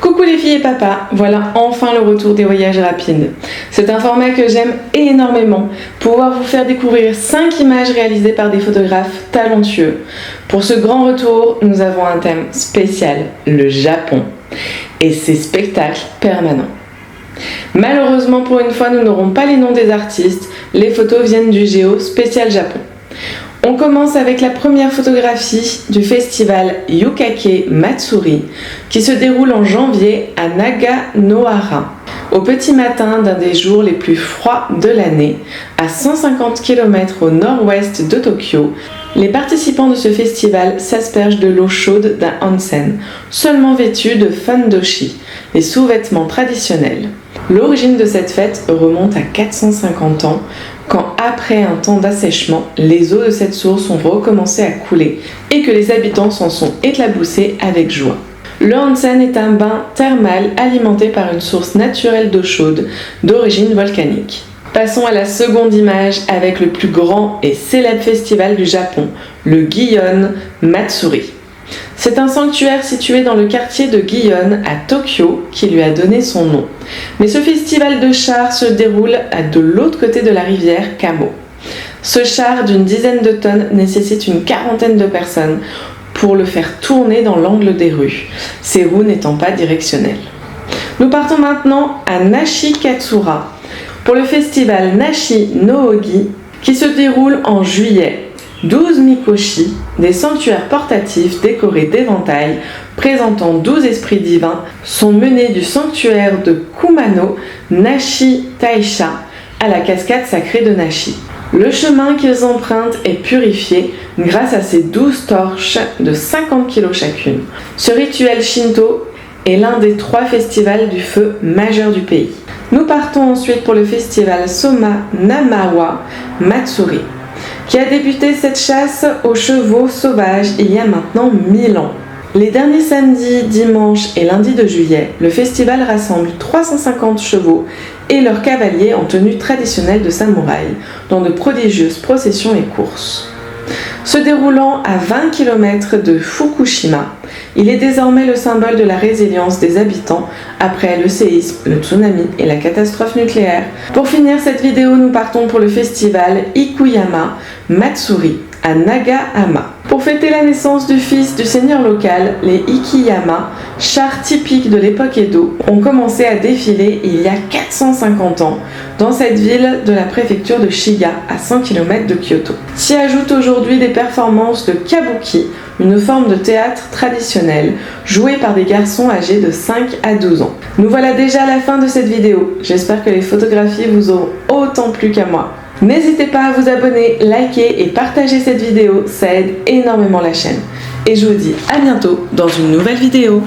Coucou les filles et papas, voilà enfin le retour des voyages rapides. C'est un format que j'aime énormément, pouvoir vous faire découvrir 5 images réalisées par des photographes talentueux. Pour ce grand retour, nous avons un thème spécial, le Japon, et ses spectacles permanents. Malheureusement pour une fois, nous n'aurons pas les noms des artistes, les photos viennent du Géo spécial Japon. On commence avec la première photographie du festival Yukake Matsuri qui se déroule en janvier à Naganohara, au petit matin d'un des jours les plus froids de l'année, à 150 km au nord-ouest de Tokyo. Les participants de ce festival s'aspergent de l'eau chaude d'un onsen, seulement vêtus de fundoshi, les sous-vêtements traditionnels. L'origine de cette fête remonte à 450 ans, quand après un temps d'assèchement, les eaux de cette source ont recommencé à couler et que les habitants s'en sont éclaboussés avec joie. Le onsen est un bain thermal alimenté par une source naturelle d'eau chaude d'origine volcanique. Passons à la seconde image avec le plus grand et célèbre festival du Japon, le Gion Matsuri. C'est un sanctuaire situé dans le quartier de Gion à Tokyo qui lui a donné son nom. Mais ce festival de chars se déroule de l'autre côté de la rivière Kamo. Ce char d'une dizaine de tonnes nécessite une quarantaine de personnes pour le faire tourner dans l'angle des rues, ces roues n'étant pas directionnelles. Nous partons maintenant à Nashikatsura pour le festival Nashi no Ogi qui se déroule en juillet. 12 mikoshi, des sanctuaires portatifs décorés d'éventails présentant 12 esprits divins, sont menés du sanctuaire de Kumano Nashi Taisha à la cascade sacrée de Nashi. Le chemin qu'ils empruntent est purifié grâce à ces 12 torches de 50 kg chacune. Ce rituel shinto est l'un des 3 festivals du feu majeurs du pays. Nous partons ensuite pour le festival Soma Namawa Matsuri, qui a débuté cette chasse aux chevaux sauvages il y a maintenant 1000 ans. Les derniers samedis, dimanches et lundis de juillet, le festival rassemble 350 chevaux et leurs cavaliers en tenue traditionnelle de samouraï, dans de prodigieuses processions et courses. Se déroulant à 20 km de Fukushima, il est désormais le symbole de la résilience des habitants après le séisme, le tsunami et la catastrophe nucléaire. Pour finir cette vidéo, nous partons pour le festival Ikuyama Matsuri à Nagahama. Pour fêter la naissance du fils du seigneur local, les Ikiyama, chars typiques de l'époque Edo, ont commencé à défiler il y a 450 ans dans cette ville de la préfecture de Shiga, à 100 km de Kyoto. S'y ajoutent aujourd'hui des performances de kabuki, une forme de théâtre traditionnel jouée par des garçons âgés de 5 à 12 ans. Nous voilà déjà à la fin de cette vidéo. J'espère que les photographies vous auront autant plu qu'à moi. N'hésitez pas à vous abonner, liker et partager cette vidéo, ça aide énormément la chaîne. Et je vous dis à bientôt dans une nouvelle vidéo.